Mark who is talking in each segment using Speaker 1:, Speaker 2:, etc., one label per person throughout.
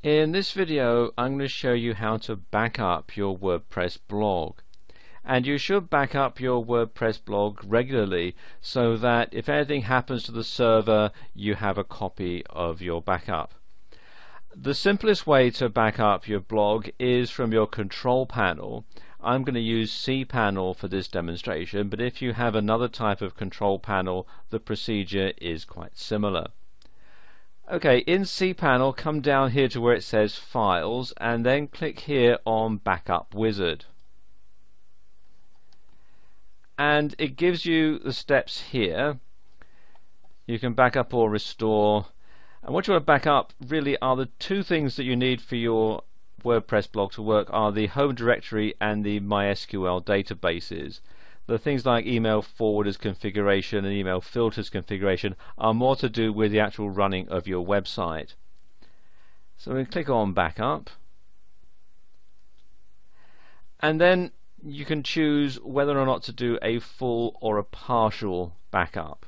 Speaker 1: In this video I'm going to show you how to back up your WordPress blog. And you should back up your WordPress blog regularly so that if anything happens to the server you have a copy of your backup. The simplest way to back up your blog is from your control panel. I'm going to use cPanel for this demonstration, but if you have another type of control panel the procedure is quite similar. Okay, in cPanel, come down here to where it says Files and then click here on Backup Wizard. And it gives you the steps here. You can back up or restore. And what you want to back up really are the two things that you need for your WordPress blog to work are the home directory and the MySQL databases. The things like email forwarders configuration and email filters configuration are more to do with the actual running of your website. So we click on Backup, and then you can choose whether or not to do a full or a partial backup.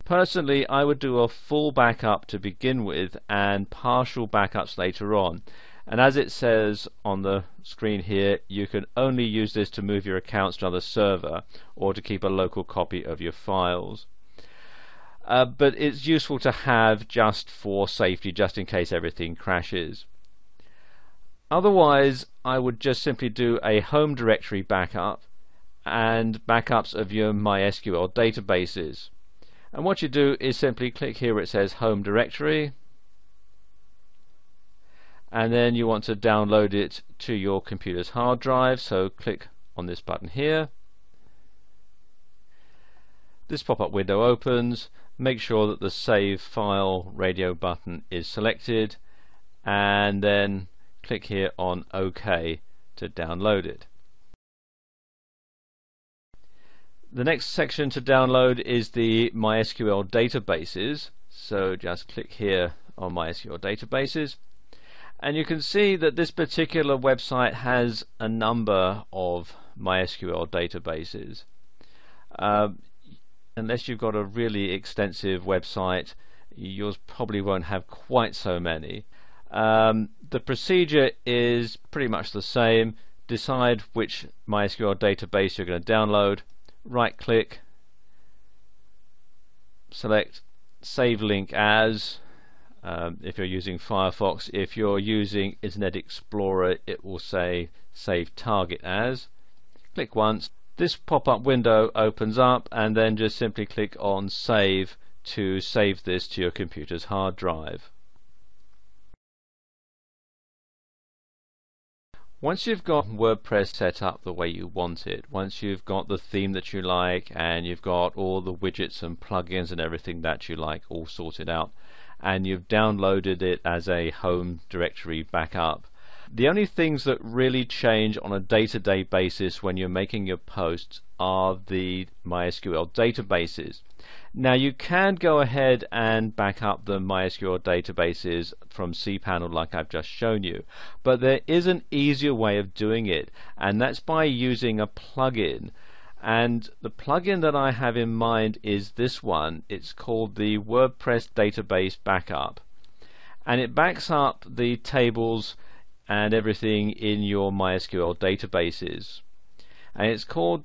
Speaker 1: Personally, I would do a full backup to begin with and partial backups later on. And as it says on the screen here, you can only use this to move your accounts to another server or to keep a local copy of your files. But it's useful to have just for safety, just in case everything crashes. Otherwise, I would just simply do a home directory backup and backups of your MySQL databases. And what you do is simply click here where it says home directory, and then you want to download it to your computer's hard drive, so click on this button here. This pop-up window opens. Make sure that the Save File Radio button is selected, and then click here on OK to download it. The next section to download is the MySQL databases, so just click here on MySQL databases. And you can see that this particular website has a number of MySQL databases. Unless you've got a really extensive website, yours probably won't have quite so many. The procedure is pretty much the same. Decide which MySQL database you're going to download. Right click, select Save Link As. If you're using Firefox. If you're using Internet Explorer, it will say Save Target As. Click once. This pop-up window opens up, and then just simply click on Save to save this to your computer's hard drive. Once you've got WordPress set up the way you want it, once you've got the theme that you like and you've got all the widgets and plugins and everything that you like all sorted out, and you've downloaded it as a home directory backup, the only things that really change on a day-to-day basis when you're making your posts are the MySQL databases. Now you can go ahead and back up the MySQL databases from cPanel like I've just shown you, but there is an easier way of doing it, and that's by using a plugin. And the plugin that I have in mind is this one. It's called the WordPress Database Backup, and it backs up the tables and everything in your MySQL databases, and it's called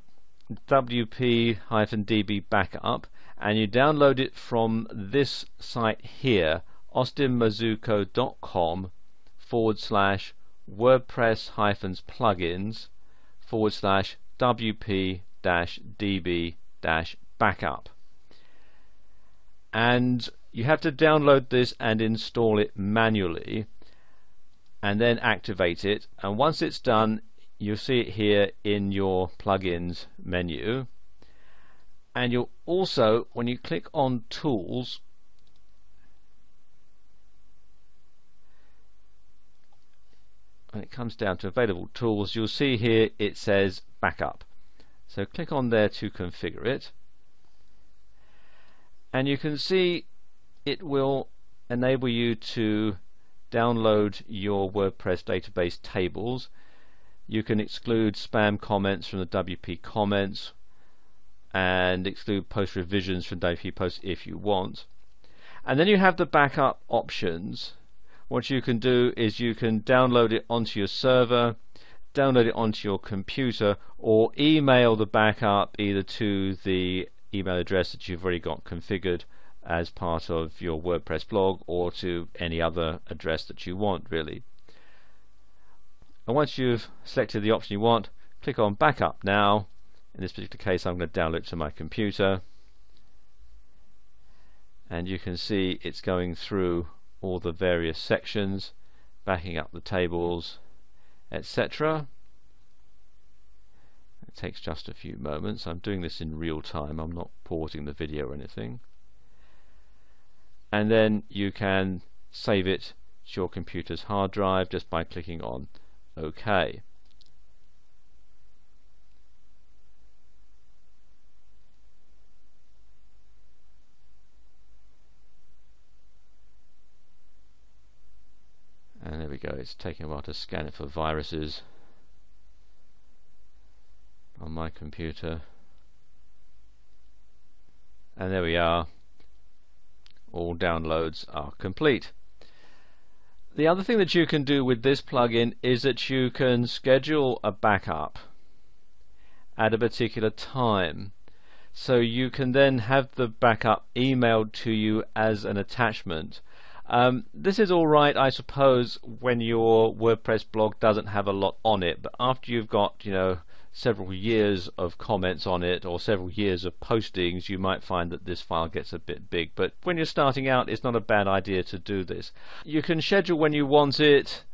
Speaker 1: WP-DB Backup, and you download it from this site here, austinmazzucco.com/WP-DB-backup. And you have to download this and install it manually and then activate it, and once it's done you'll see it here in your plugins menu. And you'll also, when you click on Tools, when it comes down to Available Tools, you'll see here it says Backup. So click on there to configure it, and you can see it will enable you to download your WordPress database tables. You can exclude spam comments from the WP comments and exclude post revisions from WP posts if you want. And then you have the backup options, what you can do is you can download it onto your server, download it onto your computer, or email the backup either to the email address that you've already got configured as part of your WordPress blog, or to any other address that you want, really. And once you've selected the option you want, click on Backup Now. In this particular case, I'm going to download it to my computer, and you can see it's going through all the various sections, backing up the tables, etc. It takes just a few moments. I'm doing this in real time, I'm not pausing the video or anything. And then you can save it to your computer's hard drive just by clicking on OK. And there we go, it's taking a while to scan it for viruses on my computer. And there we are, all downloads are complete. The other thing that you can do with this plugin is that you can schedule a backup at a particular time. So you can then have the backup emailed to you as an attachment. This is alright, I suppose, when your WordPress blog doesn't have a lot on it, but after you've got, several years of comments on it or several years of postings, you might find that this file gets a bit big. But when you're starting out, it's not a bad idea to do this. You can schedule when you want it,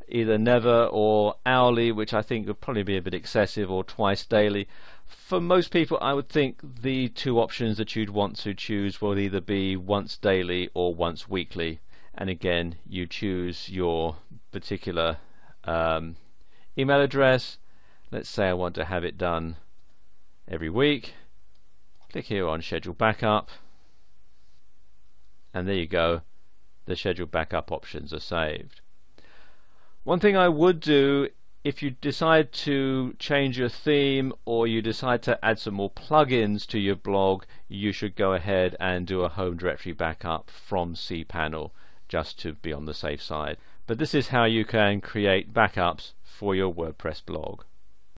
Speaker 1: either never or hourly, which I think would probably be a bit excessive, or twice daily. For most people, I would think the two options that you'd want to choose will either be once daily or once weekly. And again, you choose your particular email address. Let's say I want to have it done every week. Click here on Schedule Backup, and there you go, the Schedule Backup options are saved. One thing I would do, if you decide to change your theme or you decide to add some more plugins to your blog, you should go ahead and do a home directory backup from cPanel, just to be on the safe side. But this is how you can create backups for your WordPress blog.